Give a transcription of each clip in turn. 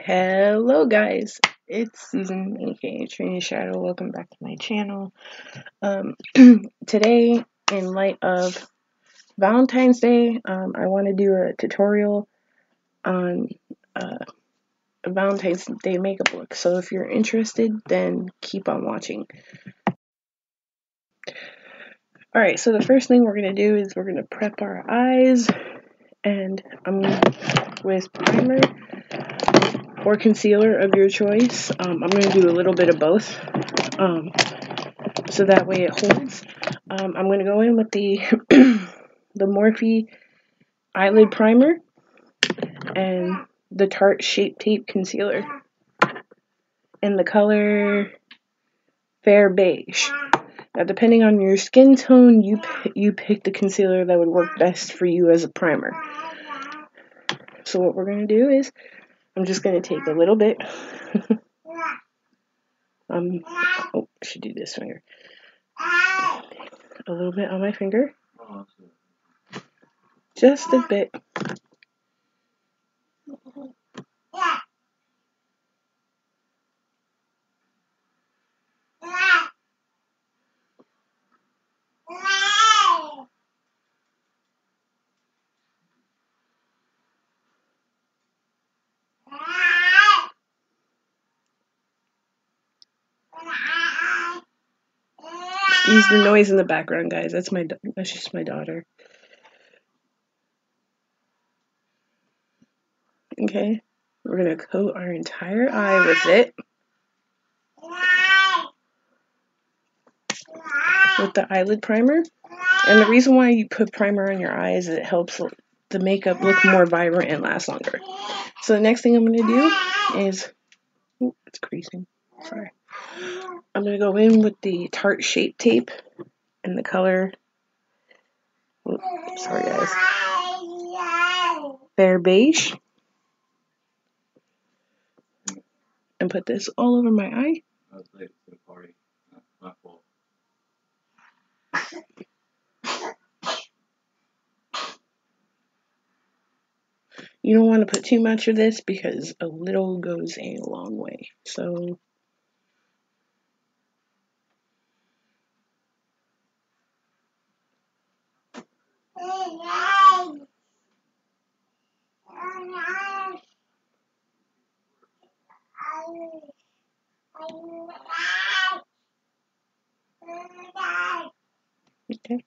Hello guys, it's Susan aka Trini Shadow. Welcome back to my channel. Today, in light of Valentine's Day, I want to do a tutorial on a Valentine's Day makeup look. So if you're interested, then keep on watching. Alright, so the first thing we're going to do is we're going to prep our eyes, and I'm with primer or concealer of your choice. I'm going to do a little bit of both, so that way it holds. I'm going to go in with the the Morphe eyelid primer and the Tarte Shape Tape concealer in the color Fair Beige. Now, depending on your skin tone, you pick the concealer that would work best for you as a primer. So what we're going to do is I'm just going to take a little bit. I should do this finger. A little bit on my finger. Just a bit. Excuse the noise in the background, guys. That's just my daughter. Okay, we're gonna coat our entire eye with it, with the eyelid primer. And the reason why you put primer on your eyes is it helps the makeup look more vibrant and last longer. So the next thing I'm gonna do is, it's creasing. Sorry. I'm gonna go in with the Tarte Shape Tape in the color. Sorry, guys. Fair Beige. And put this all over my eye. You don't want to put too much of this because a little goes a long way. So okay.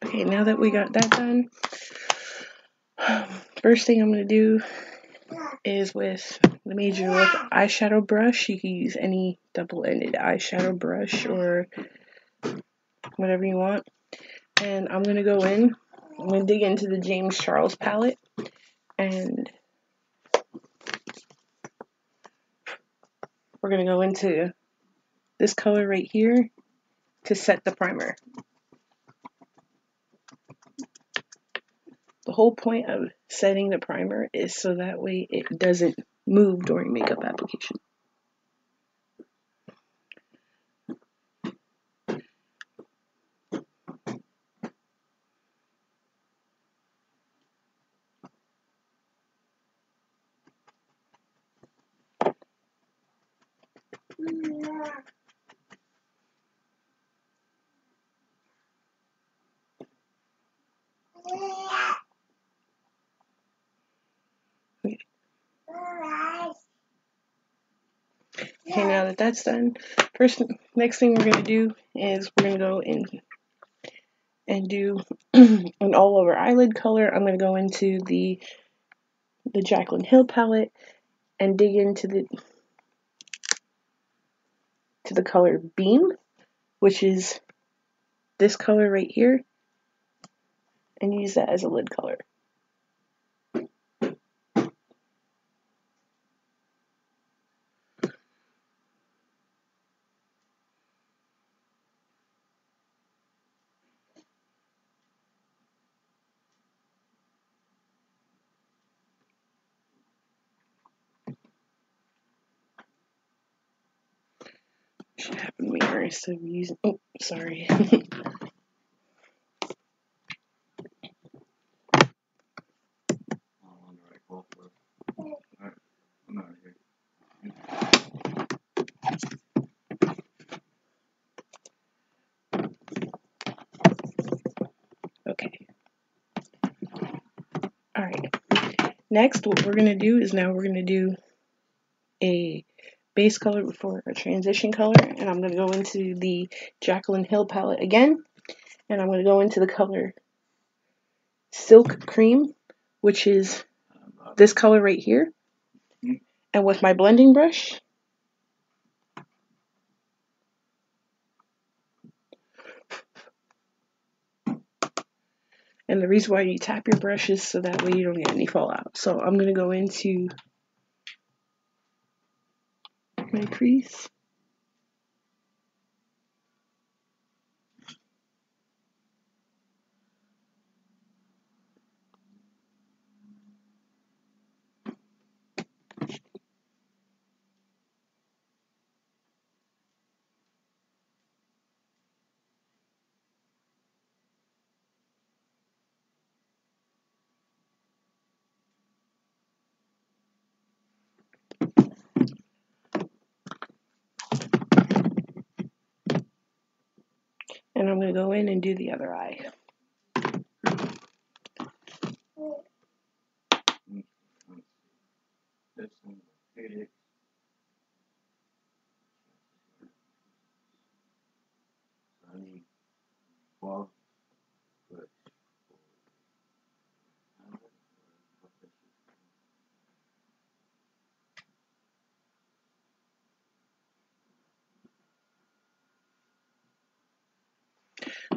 Okay, now that we got that done, first thing I'm going to do is with the Major Look eyeshadow brush. You can use any double-ended eyeshadow brush or whatever you want. And I'm going to go in, I'm going to dig into the James Charles palette, and we're going to go into this color right here to set the primer. The whole point of setting the primer is so that way it doesn't move during makeup application. Okay, now that that's done, next thing we're going to do is we're going to go in and do an all over eyelid color. I'm going to go into the Jaclyn Hill palette and dig into the color Beam, which is this color right here, and use that as a lid color. Should have a mirror instead of using. Oh, sorry. Okay. All right. Next, what we're gonna do is now we're gonna do a base color before a transition color, and I'm gonna go into the Jaclyn Hill palette again, and I'm gonna go into the color Silk Cream, which is this color right here, and with my blending brush, and the reason why you tap your brush is so that way you don't get any fallout. So I'm gonna go into my crease. And I'm going to go in and do the other eye.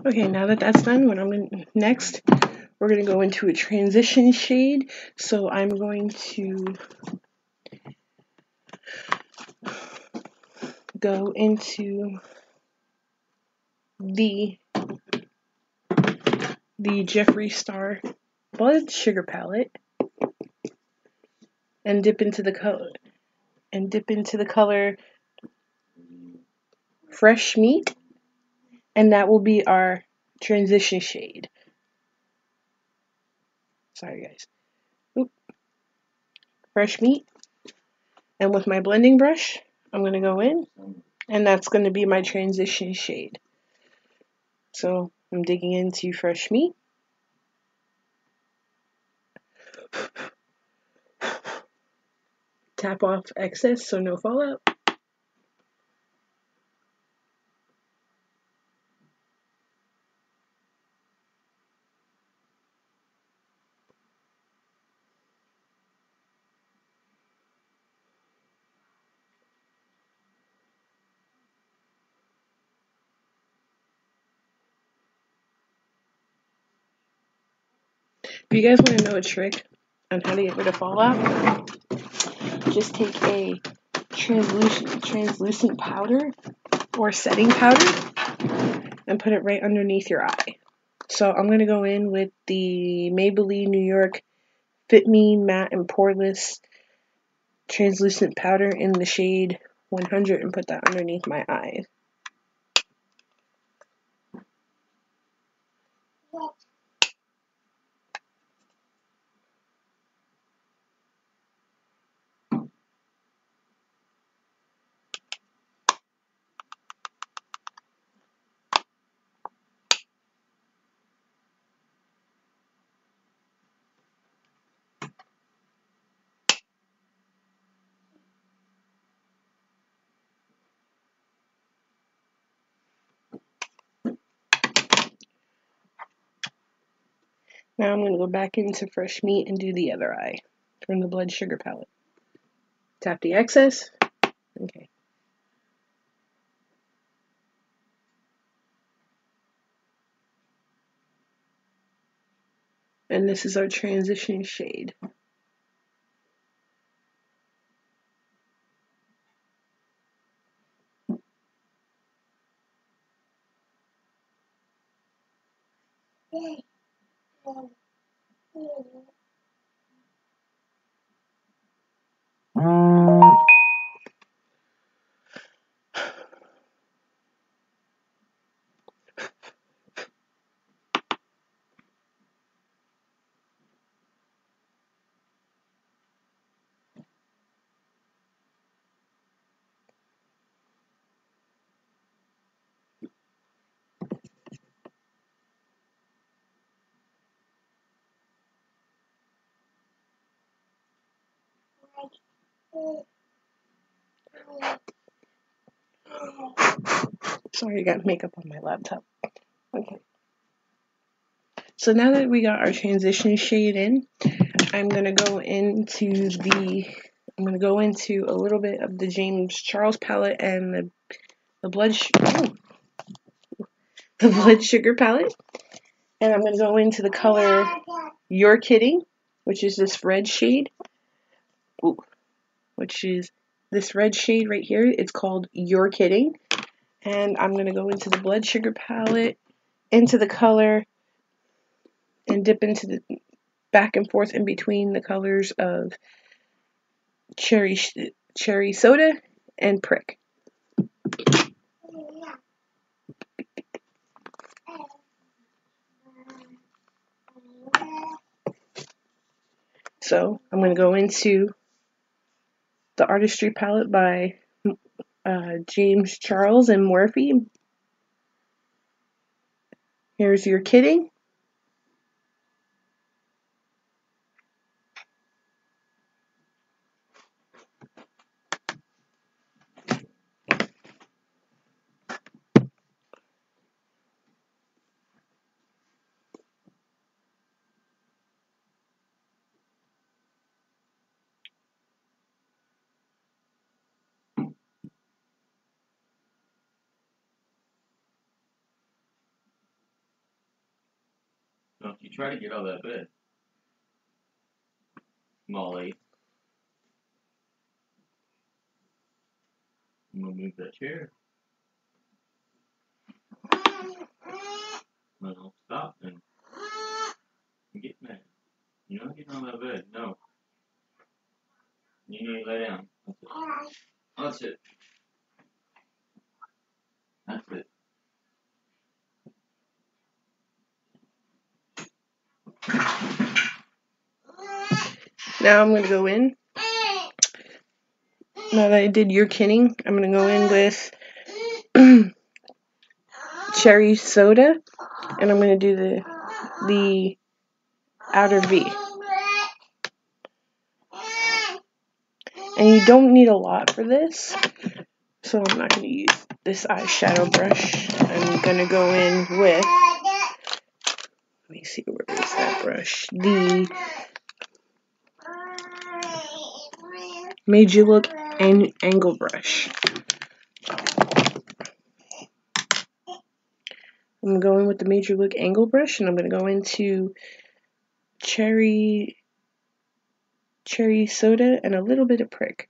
Okay, now that that's done, next, we're going to go into a transition shade. So I'm going to go into the Jeffree Star Blood Sugar palette and dip into the color Fresh Meat, and that will be our transition shade. Sorry guys. Oop. Fresh Meat, and with my blending brush I'm going to go in, and that's going to be my transition shade. So I'm digging into Fresh Meat. Tap off excess so no fallout. If you guys want to know a trick on how to get rid of fallout, just take a translucent powder or setting powder and put it right underneath your eye. So I'm going to go in with the Maybelline New York Fit Me Matte and Poreless translucent powder in the shade 100 and put that underneath my eye. Now I'm going to go back into Fresh Meat and do the other eye from the Blood Sugar palette. Tap the excess. Okay. And this is our transition shade. Sorry, I got makeup on my laptop. Okay. So now that we got our transition shade in, I'm gonna go into a little bit of the James Charles palette and the blood sugar palette, and I'm gonna go into the color You're Kidding, which is this red shade. Ooh, which is this red shade right here. It's called You're Kidding. And I'm going to go into the blood sugar palette, into the color, and dip into the back and forth in between the colors of cherry soda and prick. So I'm going to go into the Artistry palette by James Charles and Morphe. Here's You're Kidding. Don't you try to get out of that bed, Molly. I'm gonna move that chair. Well, stop then. Get mad. You're not getting out of that bed. No. You need to lay down. That's it. That's it. Now I'm going to go in. Now that I did You're Kidding, I'm going to go in with cherry soda, and I'm going to do the outer V. And you don't need a lot for this, so I'm not going to use this eyeshadow brush. I'm going to go in with, let me see, where is that brush? The Made You Look Angle brush. I'm going with the Made You Look Angle brush, and I'm going to go into cherry soda and a little bit of prick.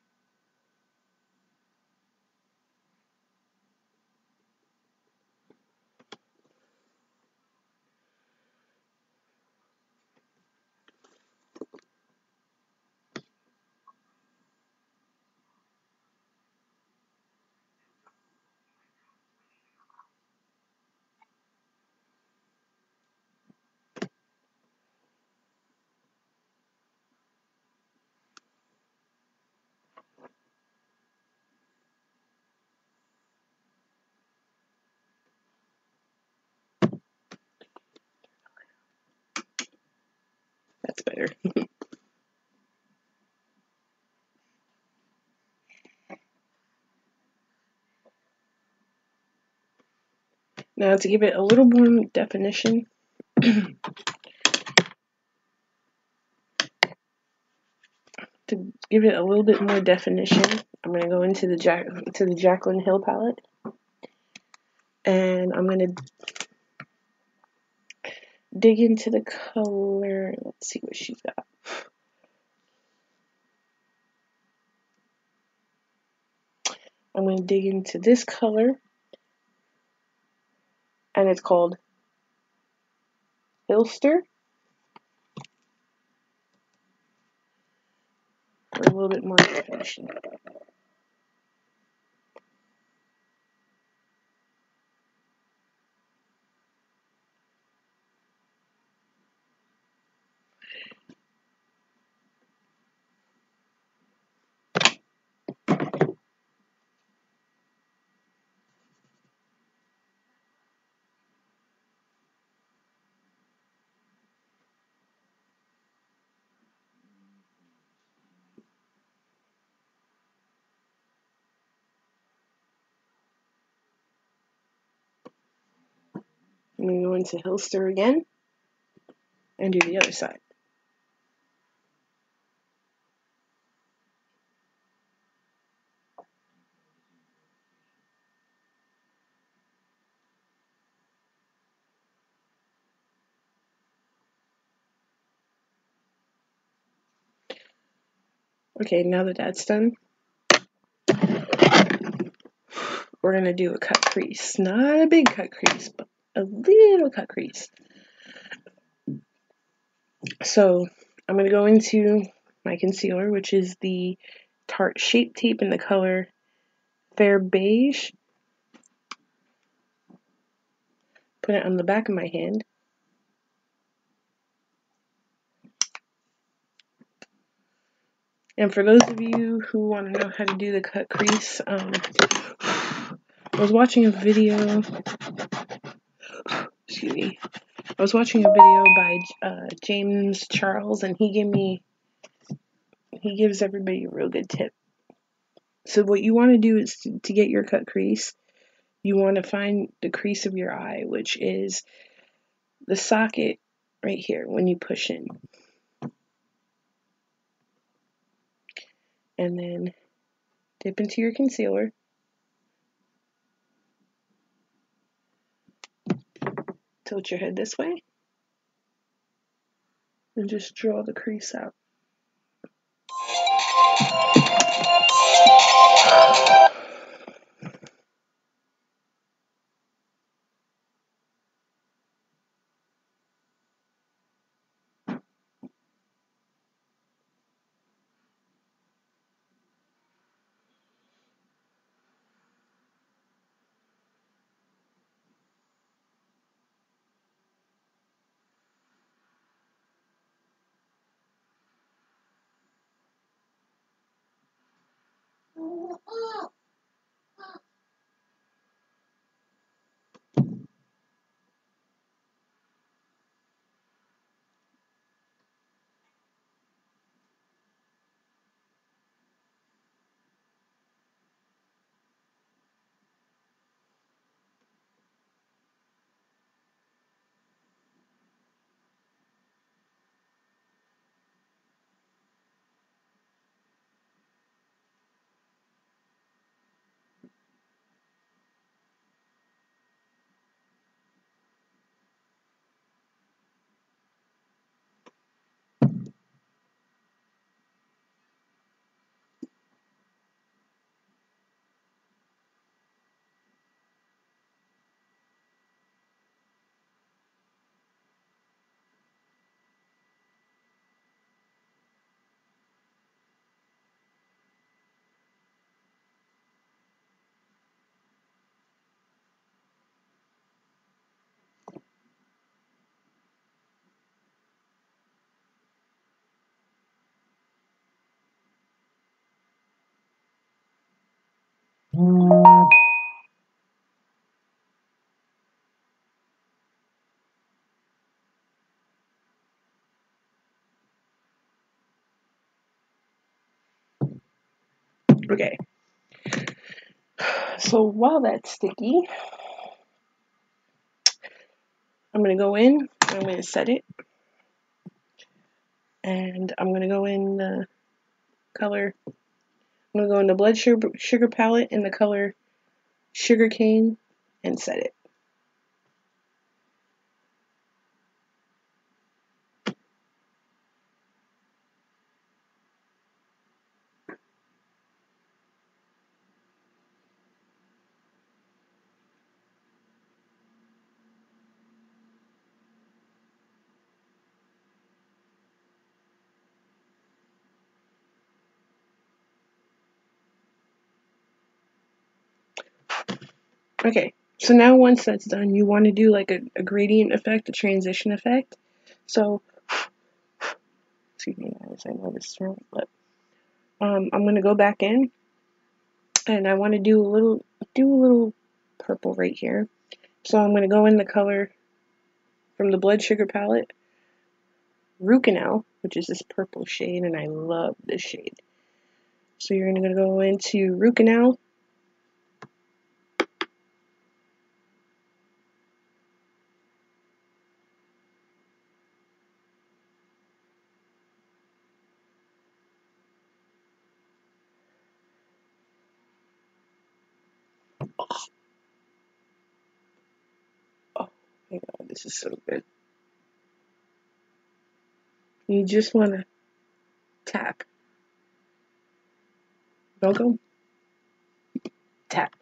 That's better. Now to give it a little more definition, I'm going to go into the Jaclyn Hill palette, and I'm going to dig into the color. Let's see what she's got. I'm going to dig into this color, and it's called Ilster, for a little bit more definition. I'm going to go into Hilster again and do the other side. Okay, now that that's done, we're going to do a cut crease. Not a big cut crease, but a little cut crease. So I'm going to go into my concealer, which is the Tarte Shape Tape in the color Fair Beige. Put it on the back of my hand. And for those of you who want to know how to do the cut crease, I was watching a video. Excuse me. I was watching a video by James Charles, and he gives everybody a real good tip. So what you want to do is to get your cut crease, you want to find the crease of your eye, which is the socket right here when you push in. And then dip into your concealer. Tilt your head this way. And just draw the crease out. Okay. So while that's sticky, I'm going to go in, I'm going to set it, and I'm going to go in the color, I'm going to go in the Blood Sugar palette in the color Sugarcane and set it. Okay, so now once that's done, you want to do like a gradient effect, a transition effect. So, excuse me guys, I know this term, but I'm going to go back in, and I want to do a little purple right here. So I'm going to go in the color from the Blood Sugar palette, Root Canal, which is this purple shade, and I love this shade. So you're going to go into Root Canal, Oh, this is so good. You just want to tap. Don't go. Tap.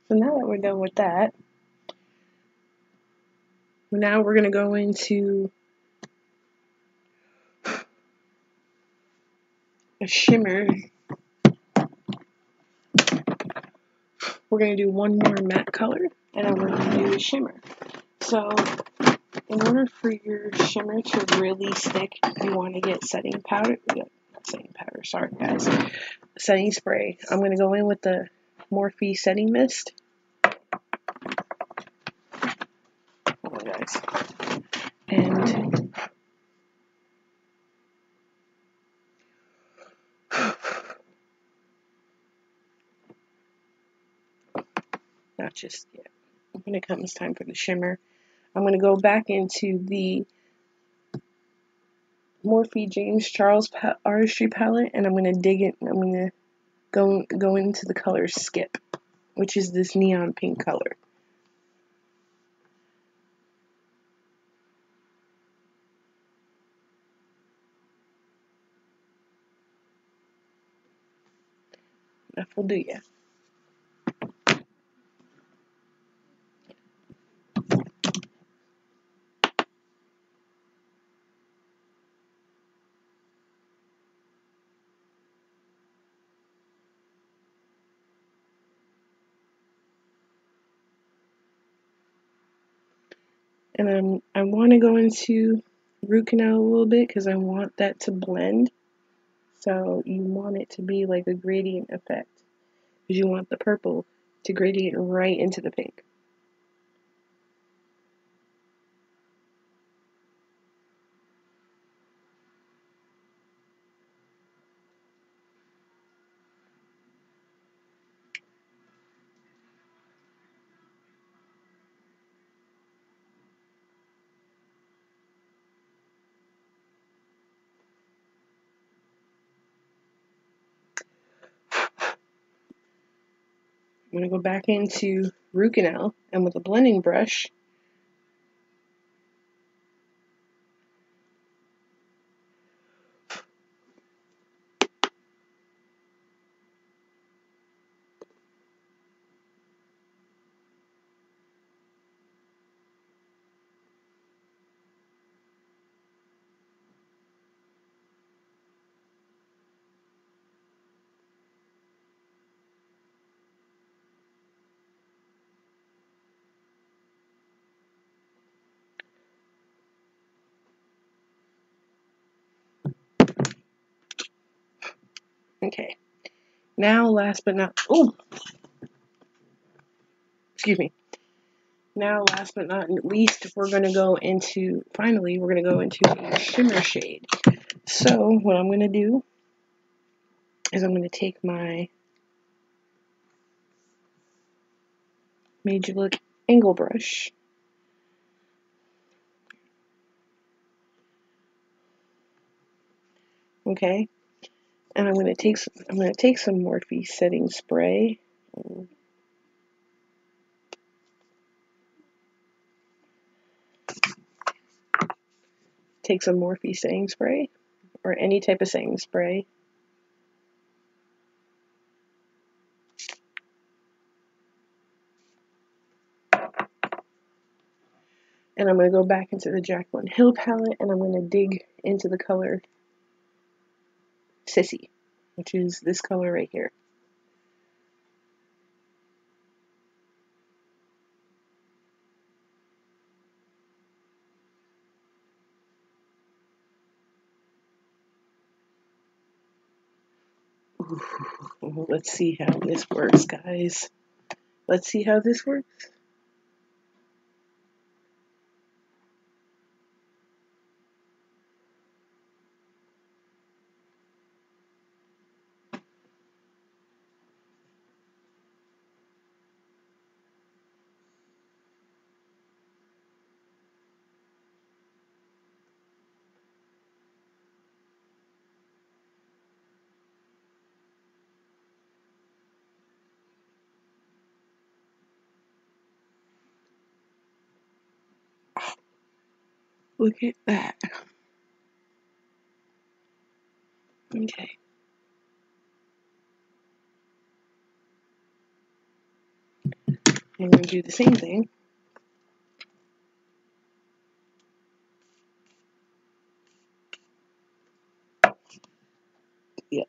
So now that we're done with that, now we're going to go into a shimmer. We're going to do one more matte color, and then we're going to do a shimmer. So in order for your shimmer to really stick, you want to get setting powder. Not setting powder, sorry guys. Setting spray. I'm going to go in with the Morphe setting mist. Oh, guys. And not just yet. When it comes time for the shimmer, I'm going to go back into the Morphe James Charles Artistry palette, and I'm going to dig it. I'm going to go into the color Skip, which is this neon pink color. That will do ya. And I want to go into root canal a little bit because I want that to blend. So you want it to be like a gradient effect, because you want the purple to gradient right into the pink. I'm going to go back into root canal, and with a blending brush, okay. Now, last but not, excuse me. Now, last but not least, we're going to go into a shimmer shade. So, what I'm going to do is I'm going to take my Made You Look angle brush. Okay, and I'm going to take some Morphe setting spray. Take some Morphe setting spray, or any type of setting spray. And I'm going to go back into the Jaclyn Hill palette, and I'm going to dig into the color Sissy, which is this color right here. Ooh, let's see how this works, guys. Let's see how this works. Look at that. Okay. I'm going to do the same thing. Yeah.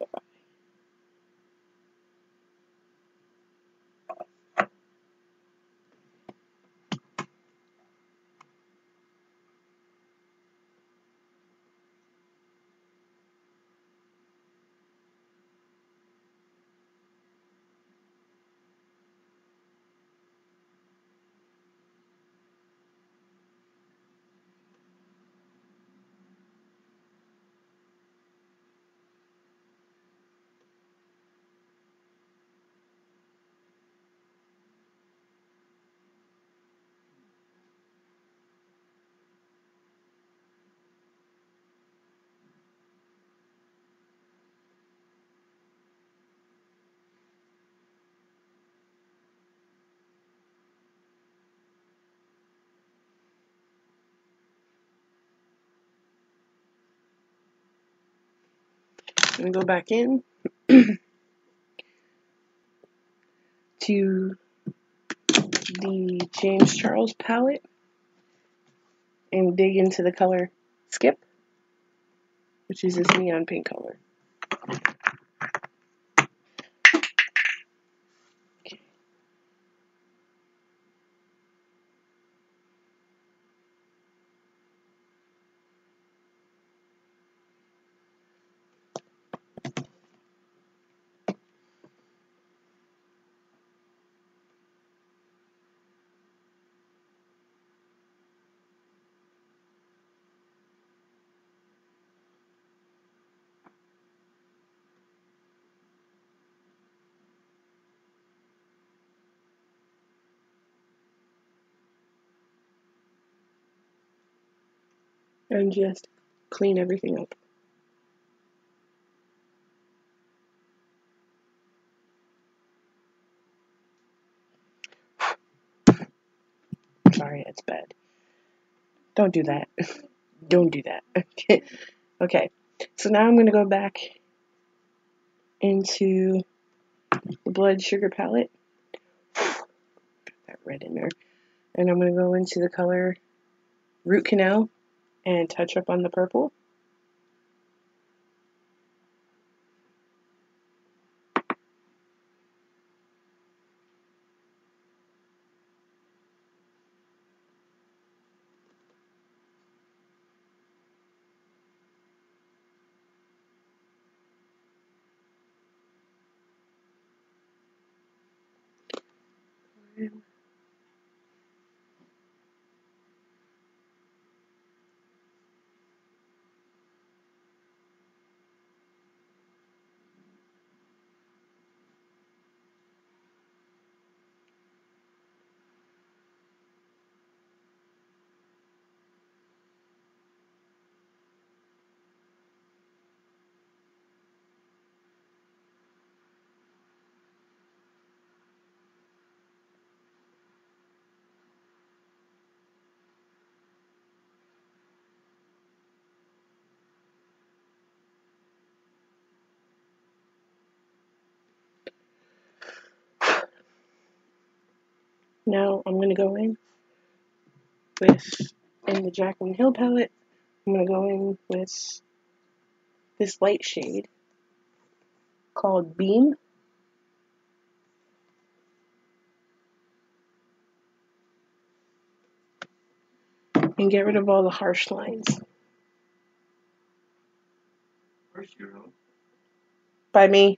I'm going to go back in to the James Charles palette and dig into the color Skip, which is this neon pink color. And just clean everything up. Sorry, it's bad. Don't do that. Don't do that. Okay. Okay. So now I'm going to go back into the Blood Sugar palette. Got that red in there. And I'm going to go into the color Root Canal and touch up on the purple. Now I'm going to go in with, in the Jaclyn Hill palette, I'm going to go in with this light shade called Beam. And get rid of all the harsh lines. Where's your own? By me.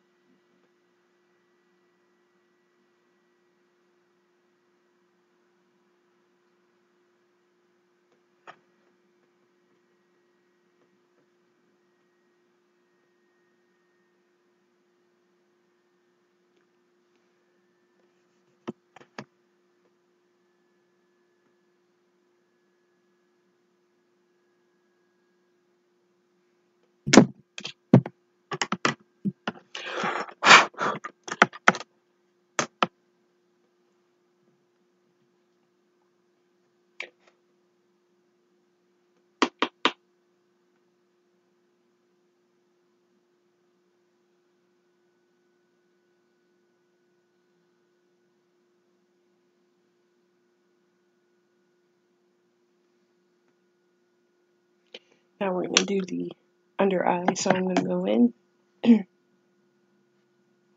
Now we're going to do the under eye, so I'm going to go in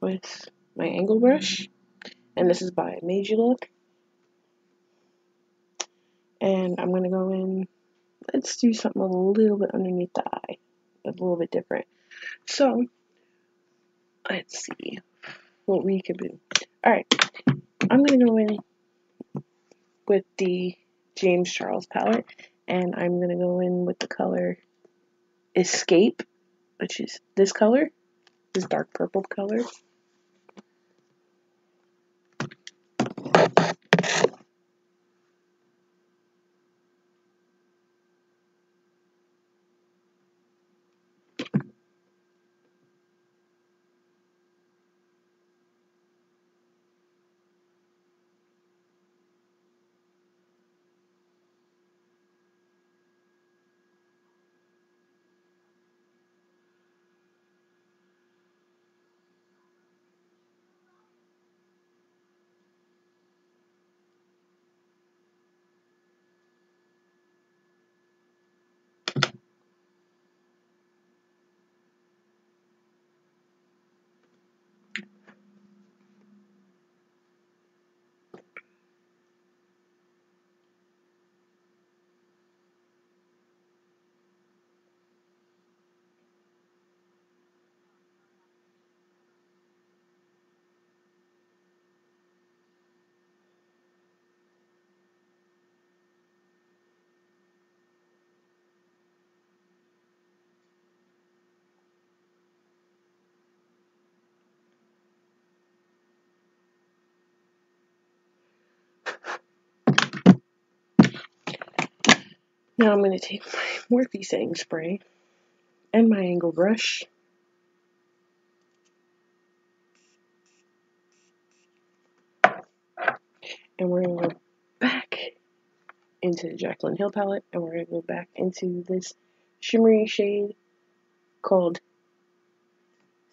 with my angle brush, and this is by Made You Look. And I'm going to go in, let's do something a little bit underneath the eye, a little bit different. So, let's see what we can do. Alright, I'm going to go in with the James Charles palette, and I'm going to go in with the color Escape, which is this color, this dark purple color. Now I'm going to take my Morphe setting spray and my angle brush, and we're going to go back into the Jaclyn Hill palette, and we're going to go back into this shimmery shade called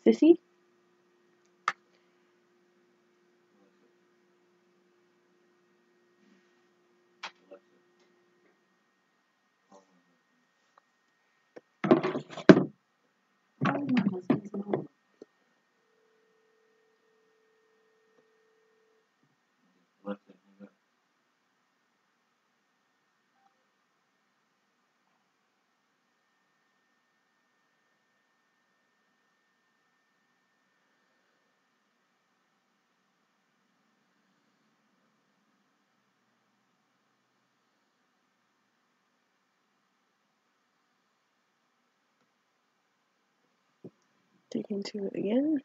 Sissy. Dig into it again.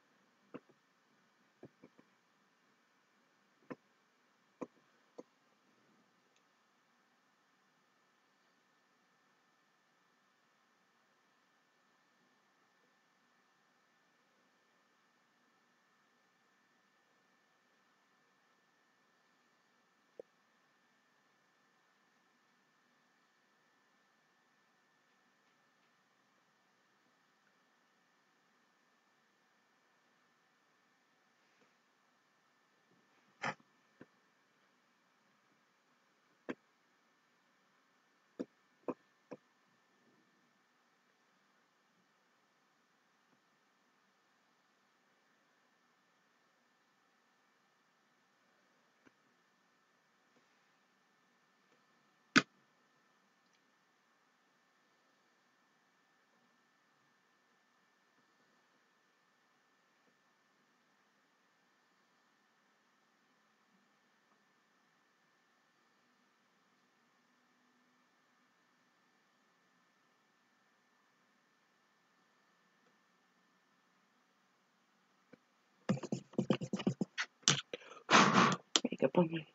up on my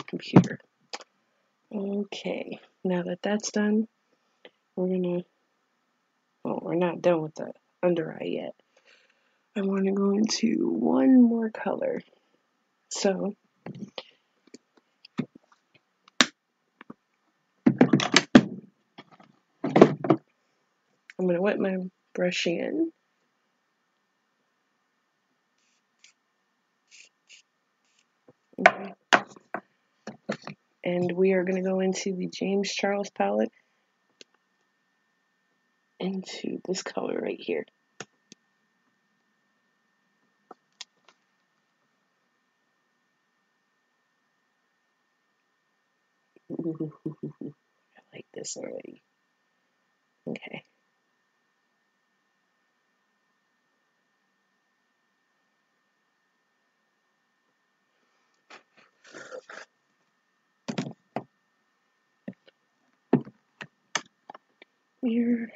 computer. Okay, now that that's done, we're not done with the under eye yet. I want to go into one more color. So I'm going to wet my brush in. Okay. And we are going to go into the James Charles palette, into this color right here. Ooh, I like this already. Okay. Here.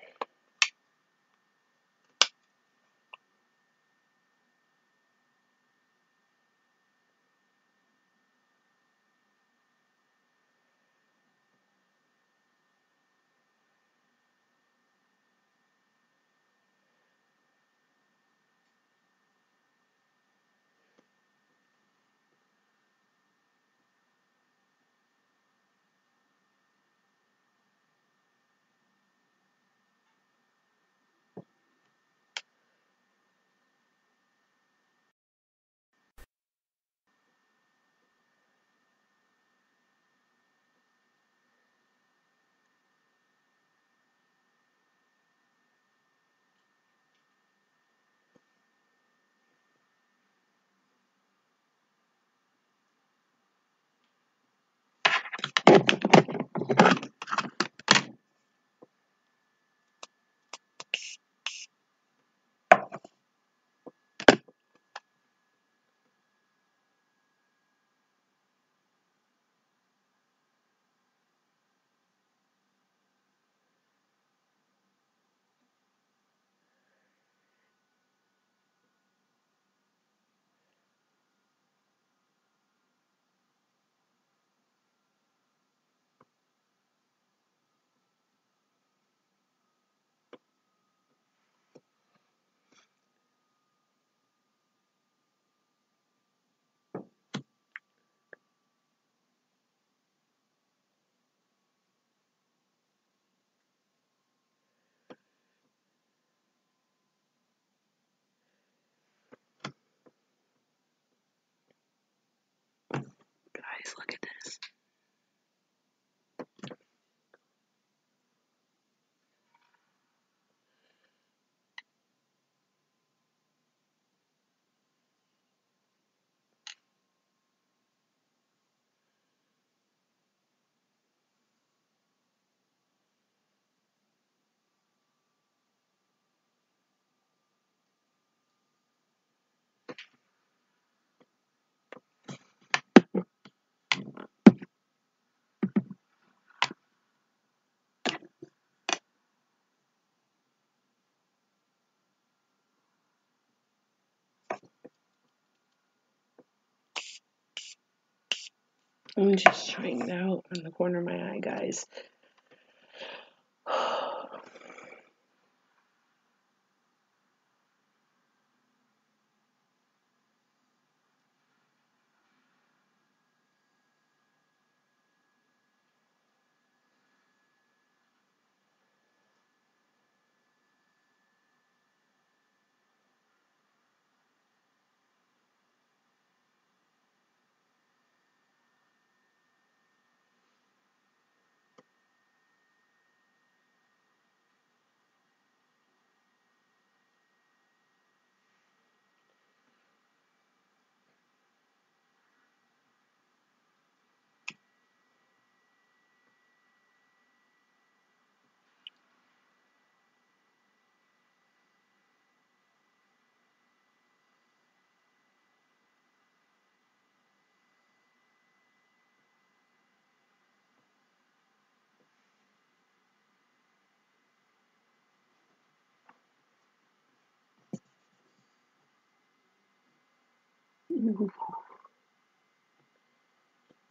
Guys, look at this. I'm just trying it out on the corner of my eye, guys.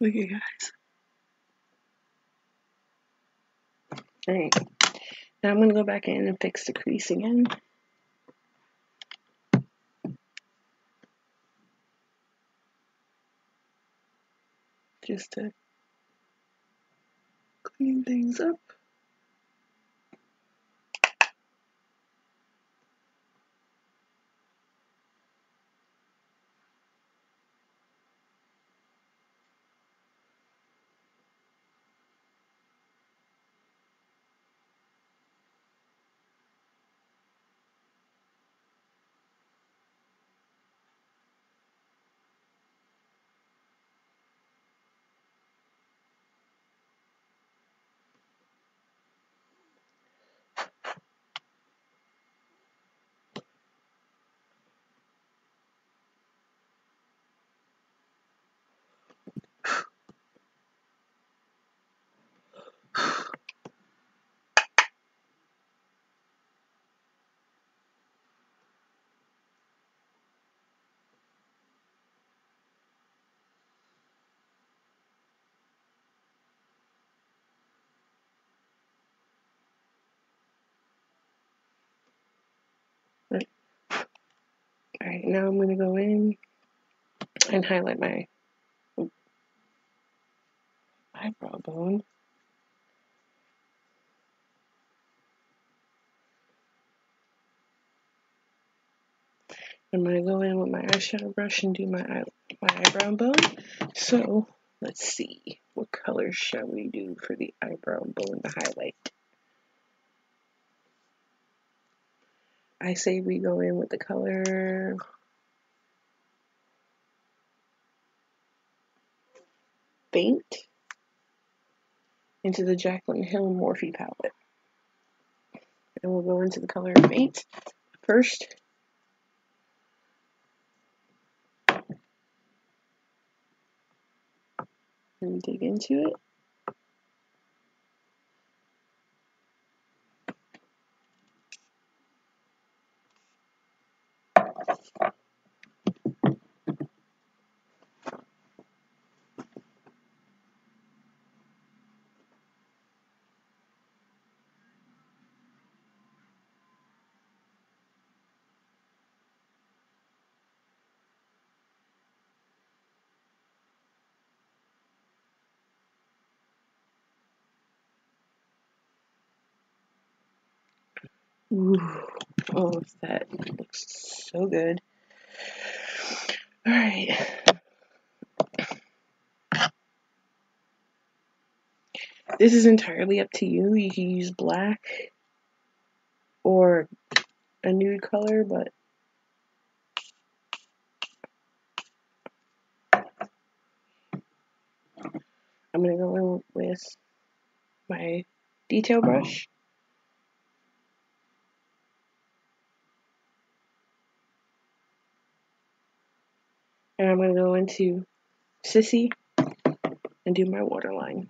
Look at guys. Alright. Now I'm going to go back in and fix the crease again. Just to clean things up. Alright, now I'm going to go in and highlight my eyebrow bone. I'm going to go in with my eyeshadow brush and do my eyebrow bone. So, let's see. What color shall we do for the eyebrow bone to highlight? I say we go in with the color Faint into the Jaclyn Hill Morphe palette. And we'll go into the color Faint first. And dig into it. Ooh, oh, that looks so good. Alright. This is entirely up to you. You can use black or a nude color, but I'm going to go in with my detail brush. And I'm going to go into Sissy and do my waterline.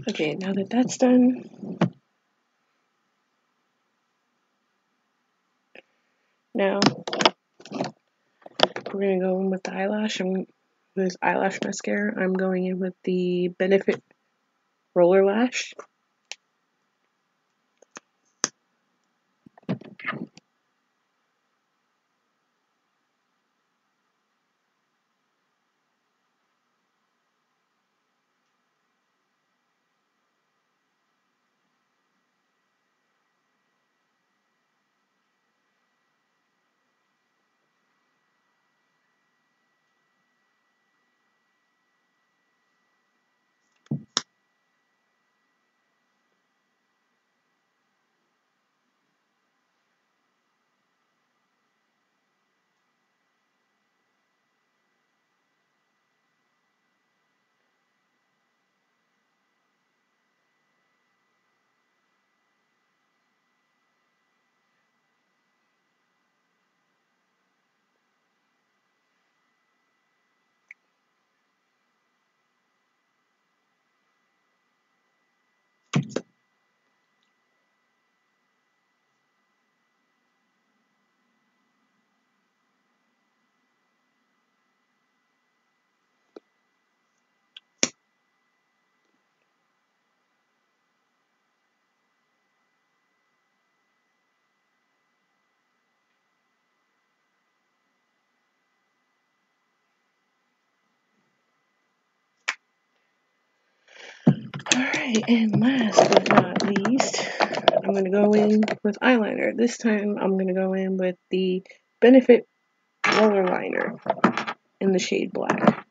Okay, now that that's done, now we're gonna go in with the eyelash. With eyelash mascara, I'm going in with the Benefit Roller Lash. Alright, and last but not least, I'm going to go in with eyeliner. This time I'm going to go in with the Benefit Roller Liner in the shade black.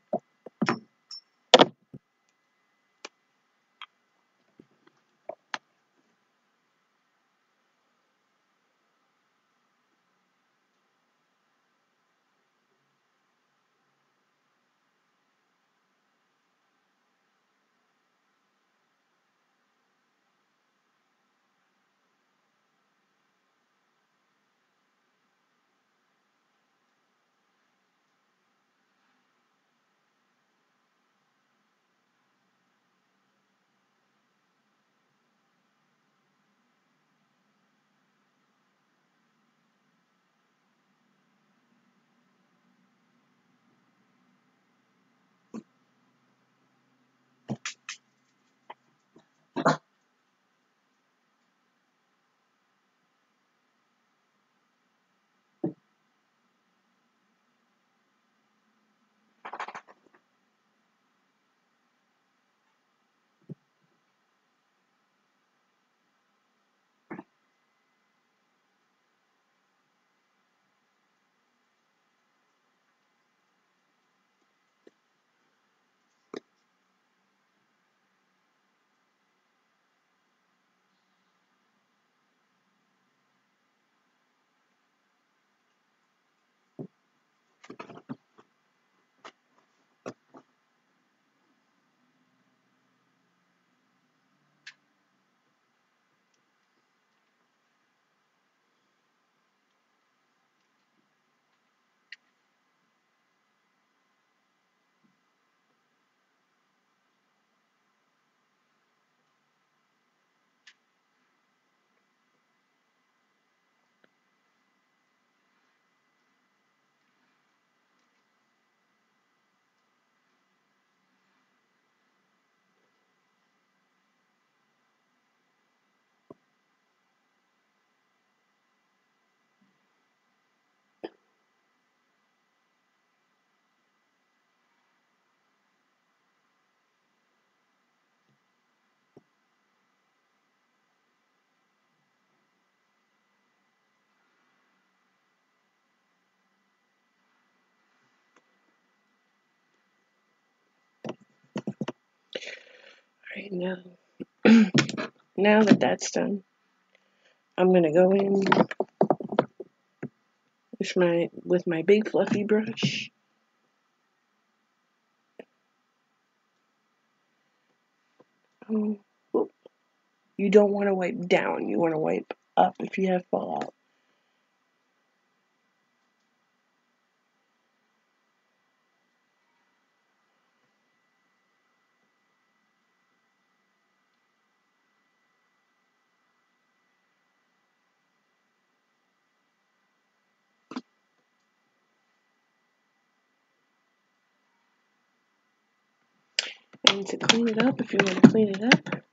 Alright, now, now that that's done, I'm gonna go in with my big fluffy brush. You don't want to wipe down, you want to wipe up if you have fallout. And to clean it up, if you want to clean it up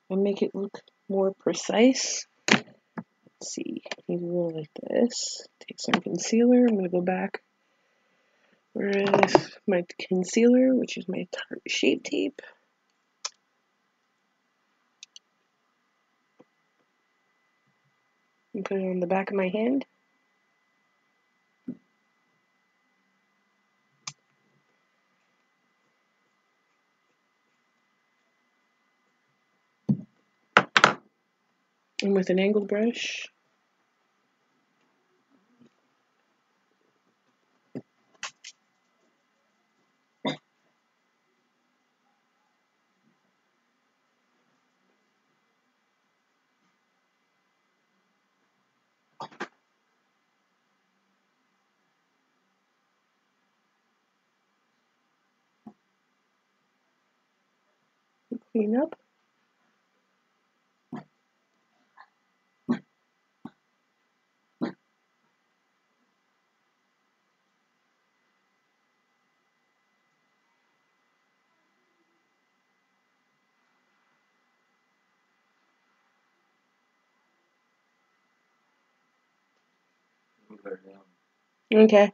and make it look more precise, let's see, you go like this. Take some concealer. I'm going to go back with my concealer, which is my Tarte Shape Tape. And put it on the back of my hand. And with an angled brush, clean up. Move her down. Okay.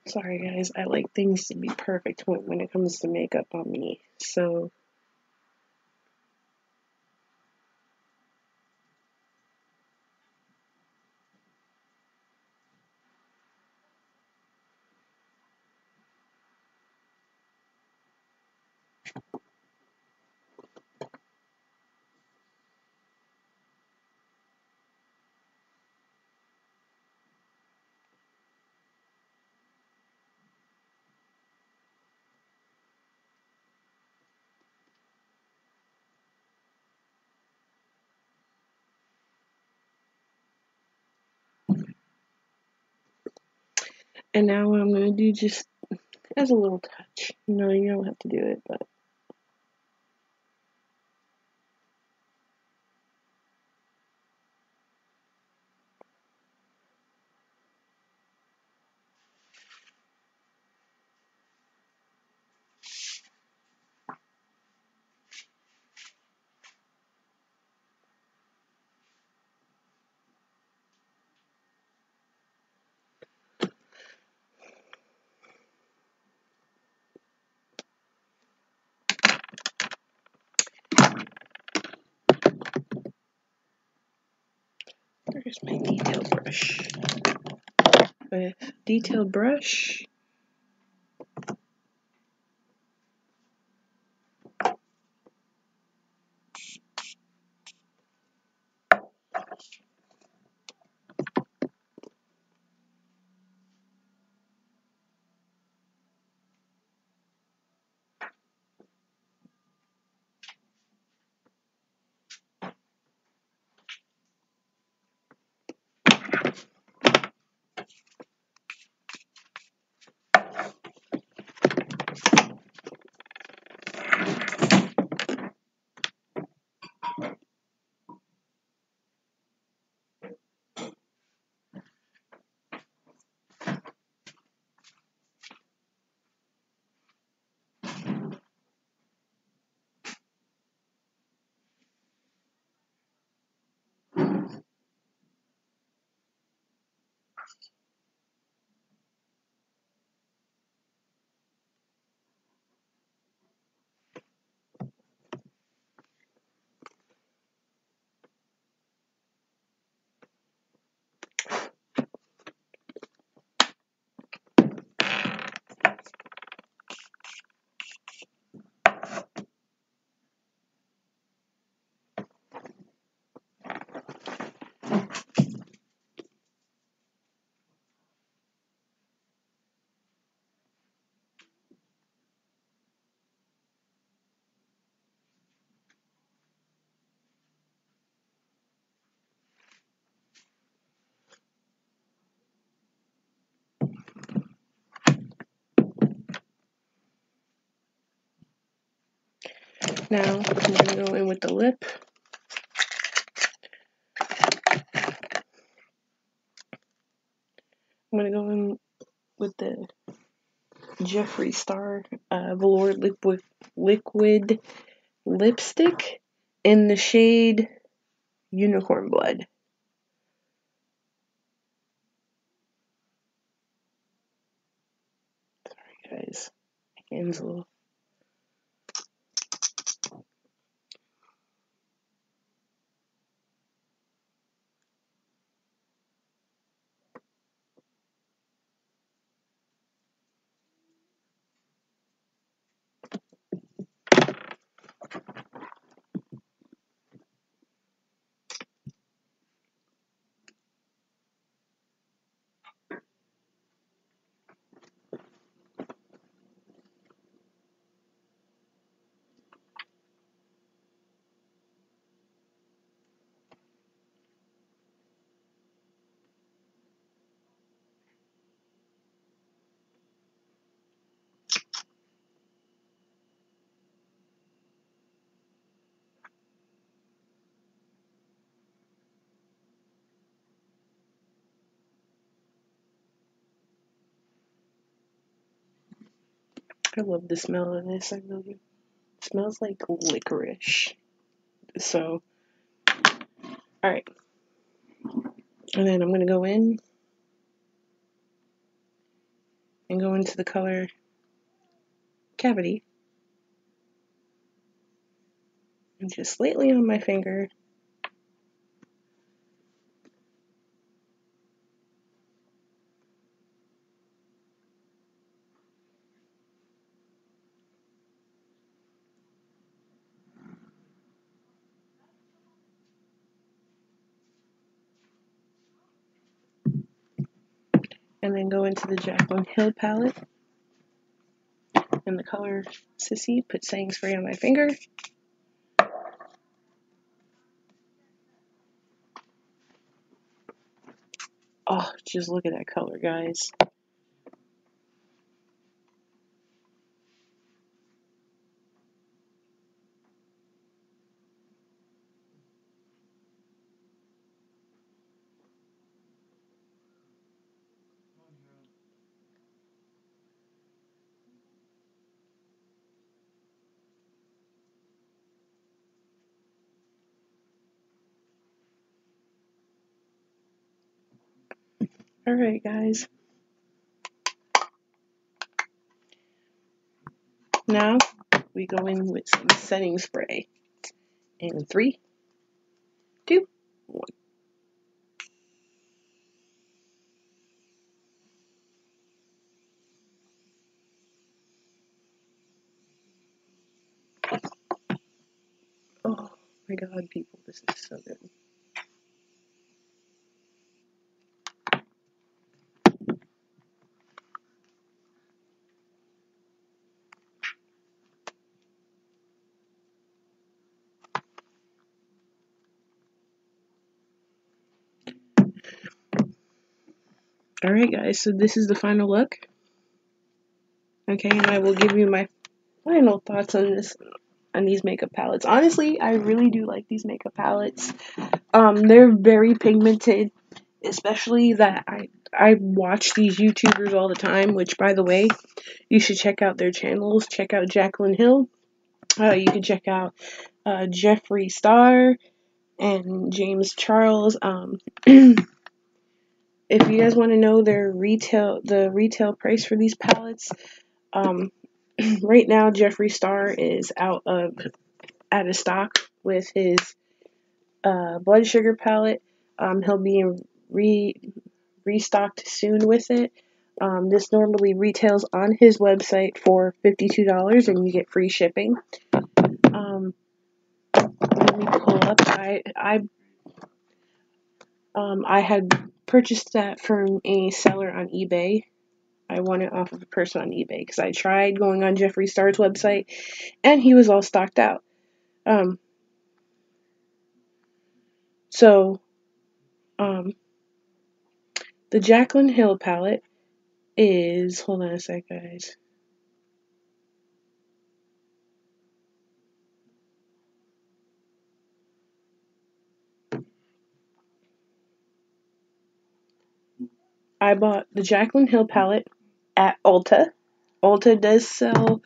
Sorry guys, I like things to be perfect when it comes to makeup on me. So and now what I'm going to do just as a little touch. No, you don't have to do it, but there's my detailed brush. With detailed brush, Now I'm going to go in with the lip. I'm going to go in with the Jeffree Star Velour liquid lipstick in the shade Unicorn Blood. Sorry guys, my hand's a little... I love the smell of this. I really do. It smells like licorice. So, alright. And then I'm going to go in and go into the color Cavity. And just lightly on my finger. And then go into the Jaclyn Hill palette. In the color Sissy, put Setting Spray on my finger. Oh, just look at that color, guys. Alright, guys. Now, we go in with some setting spray. In 3, 2, 1. Oh my god, people, this is so good. Alright, guys, so this is the final look. Okay, and I will give you my final thoughts on these makeup palettes. Honestly, I really do like these makeup palettes. They're very pigmented, especially that I watch these YouTubers all the time, which, by the way, you should check out their channels. Check out Jaclyn Hill. You can check out Jeffree Star and James Charles. If you guys want to know the retail price for these palettes, right now Jeffree Star is out of stock with his blood sugar palette. He'll be restocked soon with it. This normally retails on his website for $52, and you get free shipping. Let me pull up. I had purchased that from a seller on eBay. I won it off of a person on eBay because I tried going on Jeffree Star's website, and he was all stocked out. The Jaclyn Hill palette is, hold on a sec, guys. I bought the Jaclyn Hill palette at Ulta. Ulta does sell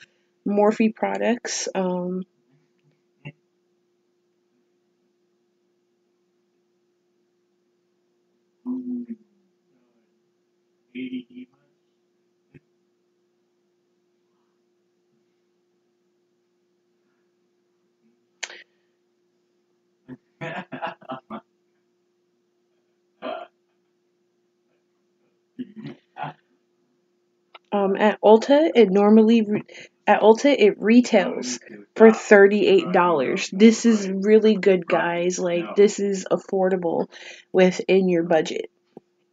Morphe products. At Ulta, it retails for $38. This is really good, guys. Like, this is affordable within your budget,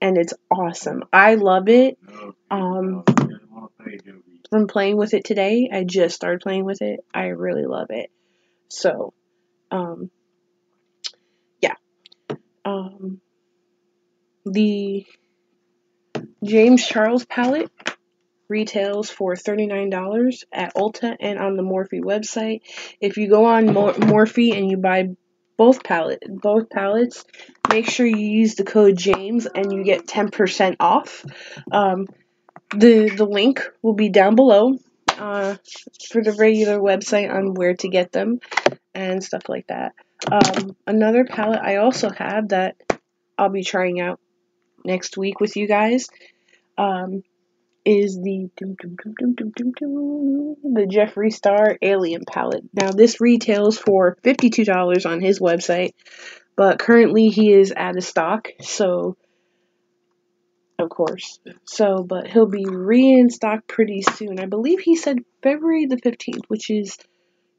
and it's awesome. I love it. From playing with it today, I just started playing with it. I really love it. So, yeah. The James Charles palette retails for $39 at Ulta and on the Morphe website. If you go on Morphe and you buy both palettes, make sure you use the code James and you get 10% off. The link will be down below for the regular website on where to get them and stuff like that. Another palette I also have that I'll be trying out next week with you guys is the Jeffree Star Alien palette. Now this retails for $52 on his website, but currently he is out of stock, so of course. But he'll be in stock pretty soon. I believe he said February the 15th, which is,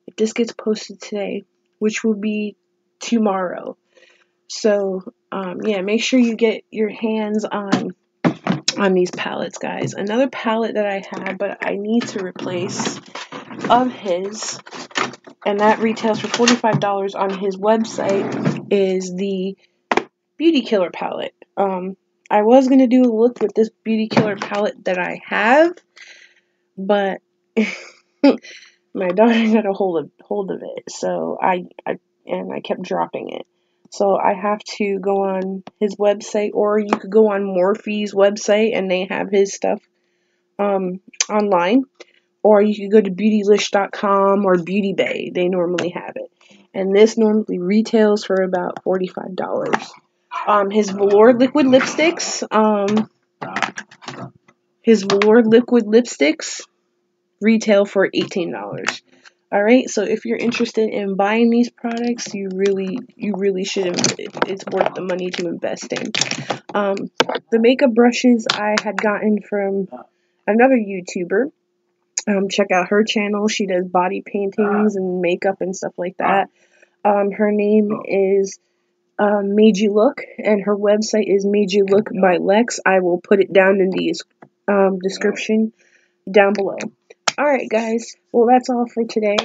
if this gets posted today, which will be tomorrow. So, yeah, make sure you get your hands on these palettes, guys. Another palette that I have, but I need to replace of his, and that retails for $45 on his website, is the Beauty Killer palette. I was going to do a look with this Beauty Killer palette that I have, but my daughter got a hold of it, so I kept dropping it. So I have to go on his website, or you could go on Morphe's website and they have his stuff online, or you could go to beautylish.com or Beauty Bay. They normally have it, and this normally retails for about $45. His velour liquid lipsticks retail for $18. All right, so if you're interested in buying these products, you really should. It's worth the money to invest in. The makeup brushes I had gotten from another YouTuber. Check out her channel. She does body paintings and makeup and stuff like that. Her name is Made You Look, and her website is Made You Look by Lex. I will put it down in the description down below. Alright, guys. Well, that's all for today.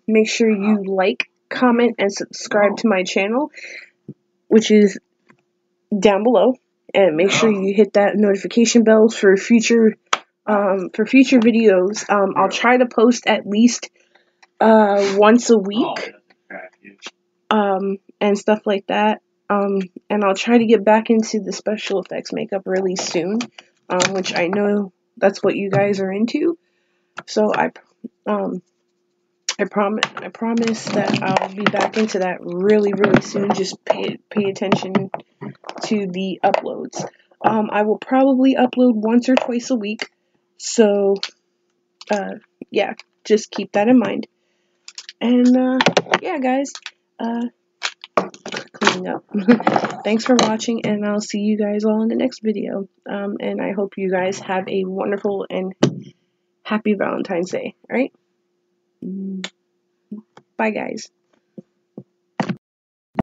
Make sure you like, comment, and subscribe to my channel, which is down below. And make sure you hit that notification bell for future videos. I'll try to post at least once a week, and stuff like that. And I'll try to get back into the special effects makeup really soon, which I know that's what you guys are into. So I promise that I'll be back into that really soon. Just pay attention to the uploads. I will probably upload once or twice a week. So, yeah, just keep that in mind. And, yeah, guys, cleaning up. Thanks for watching, and I'll see you guys all in the next video. And I hope you guys have a wonderful and happy Valentine's Day, alright? Bye, guys.